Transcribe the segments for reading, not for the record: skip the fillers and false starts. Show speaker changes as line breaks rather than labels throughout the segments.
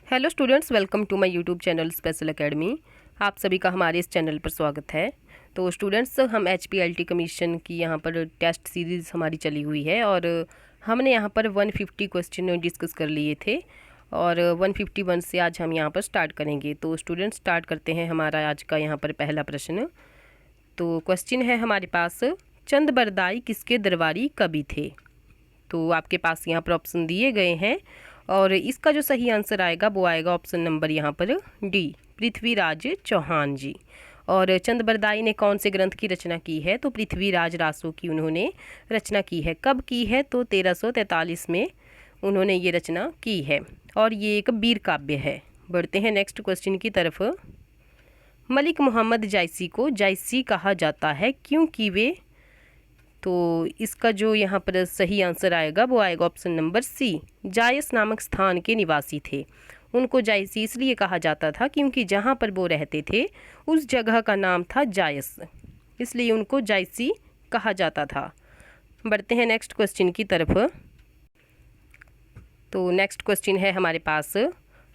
Hello students, welcome to my YouTube channel special academy. आप सभी का हमारे इस चैनल पर स्वागत है। तो स्टूडेंट्स, हम HPLT कमीशन की यहाँ पर टेस्ट सीरीज़ हमारी चली हुई है और हमने यहाँ पर 150 क्वेश्चन डिस्कस कर लिए थे और 151 से आज हम यहाँ पर स्टार्ट करेंगे। तो स्टूडेंट्स, स्टार्ट करते हैं हमारा आज का यहाँ पर पहला प्रश्न। तो क्वेश्चन है हमारे पास, चंद बरदाई किसके दरबारी कवि थे? तो आपके पास यहाँ पर ऑप्शन दिए गए हैं और इसका जो सही आंसर आएगा वो आएगा ऑप्शन नंबर यहाँ पर डी, पृथ्वीराज चौहान जी। और चंद बरदाई ने कौन से ग्रंथ की रचना की है? तो पृथ्वीराज रासो की उन्होंने रचना की है। कब की है? तो 1343 में उन्होंने ये रचना की है और ये एक वीर काव्य है। बढ़ते हैं नेक्स्ट क्वेश्चन की तरफ। मलिक मोहम्मद जायसी को जायसी कहा जाता है क्योंकि वे, तो इसका जो यहाँ पर सही आंसर आएगा वो आएगा ऑप्शन नंबर सी, जायस नामक स्थान के निवासी थे। उनको जायसी इसलिए कहा जाता था क्योंकि जहाँ पर वो रहते थे उस जगह का नाम था जायस, इसलिए उनको जायसी कहा जाता था। बढ़ते हैं नेक्स्ट क्वेश्चन की तरफ। तो नेक्स्ट क्वेश्चन है हमारे पास,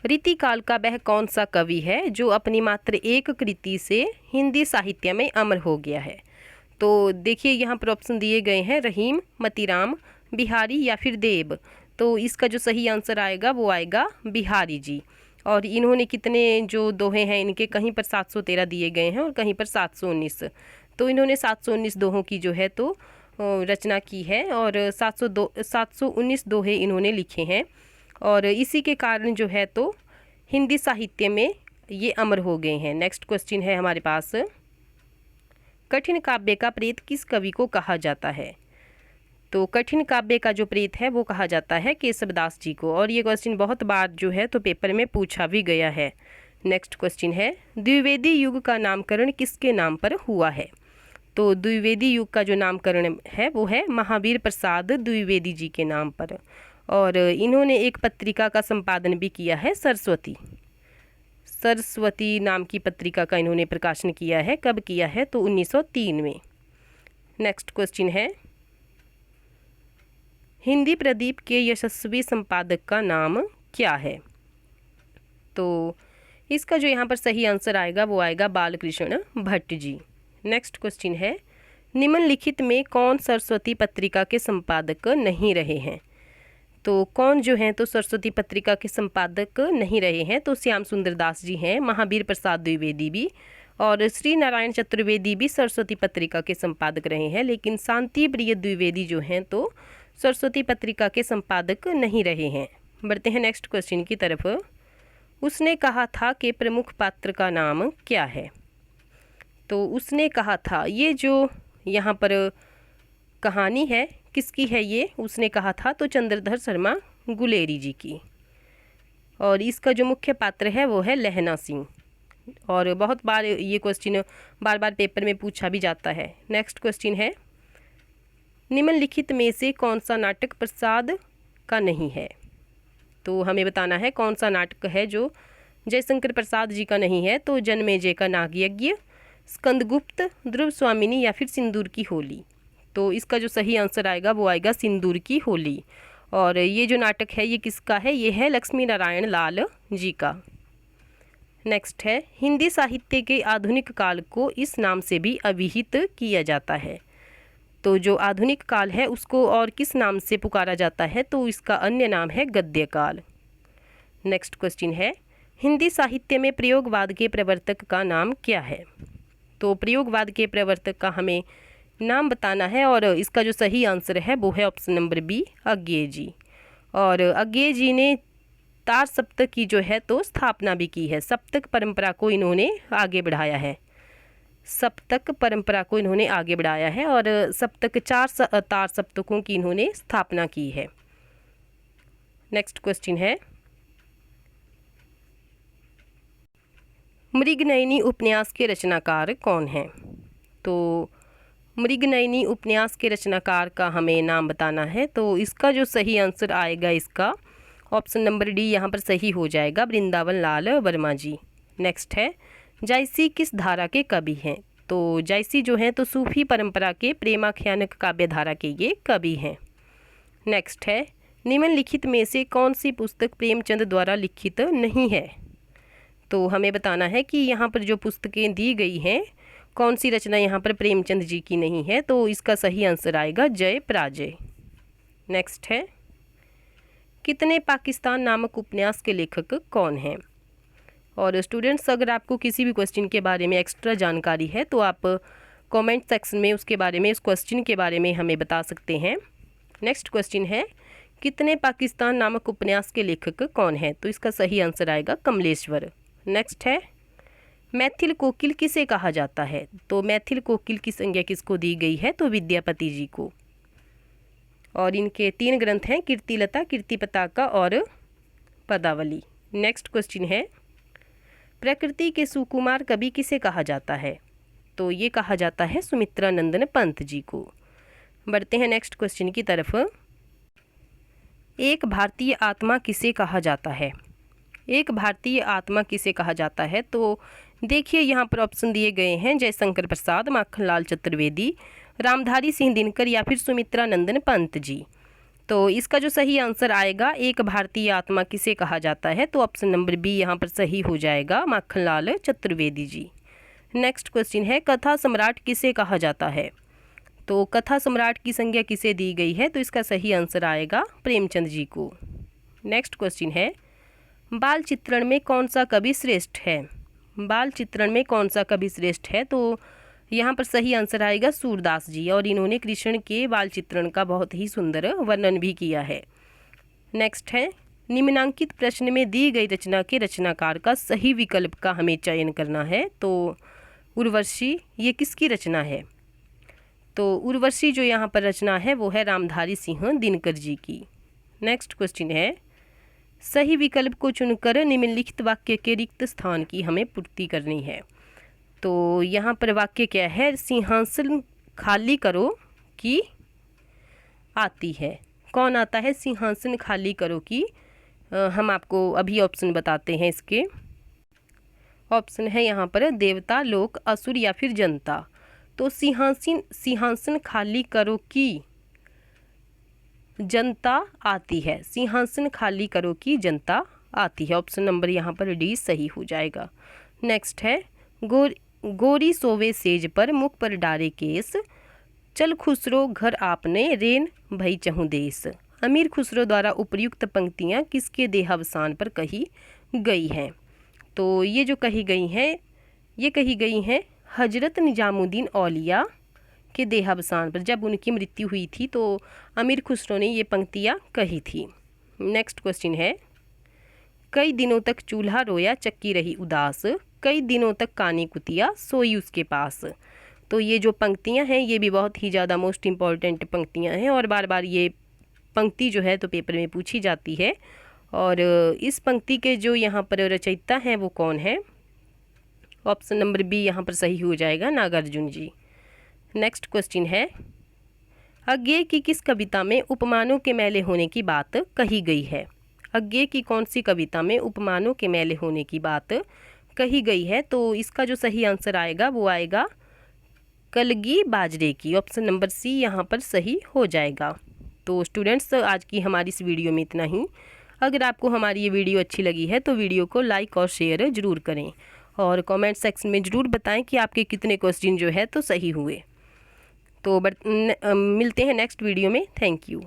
रीतिकाल का वह कौन सा कवि है जो अपनी मात्र एक कृति से हिंदी साहित्य में अमर हो गया है? तो देखिए यहाँ पर ऑप्शन दिए गए हैं, रहीम, मतीराम, बिहारी या फिर देव। तो इसका जो सही आंसर आएगा वो आएगा बिहारी जी। और इन्होंने कितने जो दोहे हैं इनके, कहीं पर 713 दिए गए हैं और कहीं पर 719। तो इन्होंने 719 दोहों की जो है तो रचना की है और 719 दोहे इन्होंने लिखे हैं और इसी के कारण जो है तो हिंदी साहित्य में ये अमर हो गए हैं। नेक्स्ट क्वेश्चन है हमारे पास, कठिन काव्य का प्रेत किस कवि को कहा जाता है? तो कठिन काव्य का जो प्रेत है वो कहा जाता है केशवदास जी को और ये क्वेश्चन बहुत बार जो है तो पेपर में पूछा भी गया है। नेक्स्ट क्वेश्चन है, द्विवेदी युग का नामकरण किसके नाम पर हुआ है? तो द्विवेदी युग का जो नामकरण है वो है महावीर प्रसाद द्विवेदी जी के नाम पर और इन्होंने एक पत्रिका का संपादन भी किया है, सरस्वती नाम की पत्रिका का इन्होंने प्रकाशन किया है। कब किया है? तो 1903 में। नेक्स्ट क्वेश्चन है, हिंदी प्रदीप के यशस्वी संपादक का नाम क्या है? तो इसका जो यहाँ पर सही आंसर आएगा वो आएगा बालकृष्ण भट्ट जी। नेक्स्ट क्वेश्चन है, निम्नलिखित में कौन सरस्वती पत्रिका के संपादक नहीं रहे हैं? तो कौन जो हैं तो सरस्वती पत्रिका के संपादक नहीं रहे हैं? तो श्याम सुंदर दास जी हैं, महावीर प्रसाद द्विवेदी भी और श्री नारायण चतुर्वेदी भी सरस्वती पत्रिका के संपादक रहे हैं, लेकिन शांति प्रिय द्विवेदी जो हैं तो सरस्वती पत्रिका के संपादक नहीं रहे हैं। बढ़ते हैं नेक्स्ट क्वेश्चन की तरफ। उसने कहा था कि प्रमुख पात्र का नाम क्या है? तो उसने कहा था, ये जो यहाँ पर कहानी है किसकी है ये? उसने कहा था तो चंद्रधर शर्मा गुलेरी जी की और इसका जो मुख्य पात्र है वो है लहना सिंह और बहुत बार ये क्वेश्चन बार बार पेपर में पूछा भी जाता है। नेक्स्ट क्वेश्चन है, निम्नलिखित में से कौन सा नाटक प्रसाद का नहीं है? तो हमें बताना है कौन सा नाटक है जो जयशंकर प्रसाद जी का नहीं है। तो जन्मेजय का नागयज्ञ, स्कंदगुप्त, ध्रुव स्वामिनी या फिर सिंदूर की होली। तो इसका जो सही आंसर आएगा वो आएगा सिंदूर की होली। और ये जो नाटक है ये किसका है? ये है लक्ष्मी नारायण लाल जी का। नेक्स्ट है, हिंदी साहित्य के आधुनिक काल को इस नाम से भी अभिहित किया जाता है। तो जो आधुनिक काल है उसको और किस नाम से पुकारा जाता है? तो इसका अन्य नाम है गद्य काल। नेक्स्ट क्वेश्चन है, हिंदी साहित्य में प्रयोगवाद के प्रवर्तक का नाम क्या है? तो प्रयोगवाद के प्रवर्तक का हमें नाम बताना है और इसका जो सही आंसर है वो है ऑप्शन नंबर बी, अज्ञेय जी। और अज्ञेय जी ने तार सप्तक की जो है तो स्थापना भी की है। सप्तक परंपरा को इन्होंने आगे बढ़ाया है, सप्तक परंपरा को इन्होंने आगे बढ़ाया है और सप्तक 4 तार सप्तकों की इन्होंने स्थापना की है। नेक्स्ट क्वेश्चन है, मृगनयनी उपन्यास के रचनाकार कौन हैं? तो मृगनयनी उपन्यास के रचनाकार का हमें नाम बताना है। तो इसका जो सही आंसर आएगा इसका ऑप्शन नंबर डी यहाँ पर सही हो जाएगा, वृंदावन लाल वर्मा जी। नेक्स्ट है, जायसी किस धारा के कवि हैं? तो जायसी जो हैं तो सूफी परंपरा के प्रेमाख्यानक काव्य धारा के ये कवि हैं। नेक्स्ट है, निम्नलिखित में से कौन सी पुस्तक प्रेमचंद द्वारा लिखित नहीं है? तो हमें बताना है कि यहाँ पर जो पुस्तकें दी गई हैं कौन सी रचना यहाँ पर प्रेमचंद जी की नहीं है। तो इसका सही आंसर आएगा जय पराजय। नेक्स्ट है, कितने पाकिस्तान नामक उपन्यास के लेखक कौन हैं? और स्टूडेंट्स, अगर आपको किसी भी क्वेश्चन के बारे में एक्स्ट्रा जानकारी है तो आप कमेंट सेक्शन में उसके बारे में, इस क्वेश्चन के बारे में हमें बता सकते हैं। नेक्स्ट क्वेश्चन है, कितने पाकिस्तान नामक उपन्यास के लेखक कौन है? तो इसका सही आंसर आएगा कमलेश्वर। नेक्स्ट है, मैथिल कोकिल किसे कहा जाता है? तो मैथिल कोकिल की संज्ञा किसको दी गई है? तो विद्यापति जी को। और इनके 3 ग्रंथ हैं, कीर्तिलता, कीर्तिपताका और पदावली। नेक्स्ट क्वेश्चन है, प्रकृति के सुकुमार कवि किसे कहा जाता है? तो ये कहा जाता है सुमित्रानंदन पंत जी को। बढ़ते हैं नेक्स्ट क्वेश्चन की तरफ। एक भारतीय आत्मा किसे कहा जाता है? एक भारतीय आत्मा किसे कहा जाता है? तो देखिए यहाँ पर ऑप्शन दिए गए हैं, जयशंकर प्रसाद, माखनलाल चतुर्वेदी, रामधारी सिंह दिनकर या फिर सुमित्रानंदन पंत जी। तो इसका जो सही आंसर आएगा, एक भारतीय आत्मा किसे कहा जाता है, तो ऑप्शन नंबर बी यहाँ पर सही हो जाएगा, माखनलाल चतुर्वेदी जी। नेक्स्ट क्वेश्चन है, कथा सम्राट किसे कहा जाता है? तो कथा सम्राट की संज्ञा किसे दी गई है? तो इसका सही आंसर आएगा प्रेमचंद जी को। नेक्स्ट क्वेश्चन है, बाल चित्रण में कौन सा कवि श्रेष्ठ है? बाल चित्रण में कौन सा कवि श्रेष्ठ है? तो यहाँ पर सही आंसर आएगा सूरदास जी, और इन्होंने कृष्ण के बाल चित्रण का बहुत ही सुंदर वर्णन भी किया है। नेक्स्ट है, निम्नांकित प्रश्न में दी गई रचना के रचनाकार का सही विकल्प का हमें चयन करना है। तो उर्वशी ये किसकी रचना है? तो उर्वशी जो यहाँ पर रचना है वो है रामधारी सिंह दिनकर जी की। नेक्स्ट क्वेश्चन है, सही विकल्प को चुनकर निम्नलिखित वाक्य के रिक्त स्थान की हमें पूर्ति करनी है। तो यहाँ पर वाक्य क्या है? सिंहासन खाली करो कि आती है। कौन आता है? सिंहासन खाली करो की। हम आपको अभी ऑप्शन बताते हैं इसके। ऑप्शन है यहाँ पर देवता, लोक, असुर या फिर जनता। तो सिंहासन खाली करो की जनता आती है। सिंहासन खाली करो की जनता आती है। ऑप्शन नंबर यहाँ पर डी सही हो जाएगा। नेक्स्ट है, गोरी सोवे सेज पर, मुख पर डारे केस, चल खुसरो घर आपने, रेन भई चहु देश। अमीर खुसरो द्वारा उपर्युक्त पंक्तियाँ किसके देहावसान पर कही गई हैं? तो ये जो कही गई हैं, ये कही गई हैं हजरत निजामुद्दीन औलिया के देहावसान पर। जब उनकी मृत्यु हुई थी तो अमीर खुसरो ने ये पंक्तियाँ कही थी। नेक्स्ट क्वेश्चन है, कई दिनों तक चूल्हा रोया, चक्की रही उदास, कई दिनों तक कानी कुतिया, सोई उसके पास। तो ये जो पंक्तियाँ हैं ये भी बहुत ही ज़्यादा मोस्ट इम्पॉर्टेंट पंक्तियाँ हैं, और बार बार ये पंक्ति जो है तो पेपर में पूछी जाती है। और इस पंक्ति के जो यहाँ पर रचयिता हैं वो कौन है? ऑप्शन नंबर बी यहाँ पर सही हो जाएगा, नागार्जुन जी। नेक्स्ट क्वेश्चन है, अज्ञेय की किस कविता में उपमानों के मैले होने की बात कही गई है? अज्ञेय की कौन सी कविता में उपमानों के मैले होने की बात कही गई है? तो इसका जो सही आंसर आएगा वो आएगा कलगी बाजरे की। ऑप्शन नंबर सी यहाँ पर सही हो जाएगा। तो स्टूडेंट्स, आज की हमारी इस वीडियो में इतना ही। अगर आपको हमारी ये वीडियो अच्छी लगी है तो वीडियो को लाइक और शेयर ज़रूर करें, और कमेंट सेक्शन में ज़रूर बताएं कि आपके कितने क्वेश्चन जो है तो सही हुए। तो मिलते हैं नेक्स्ट वीडियो में। Thank you.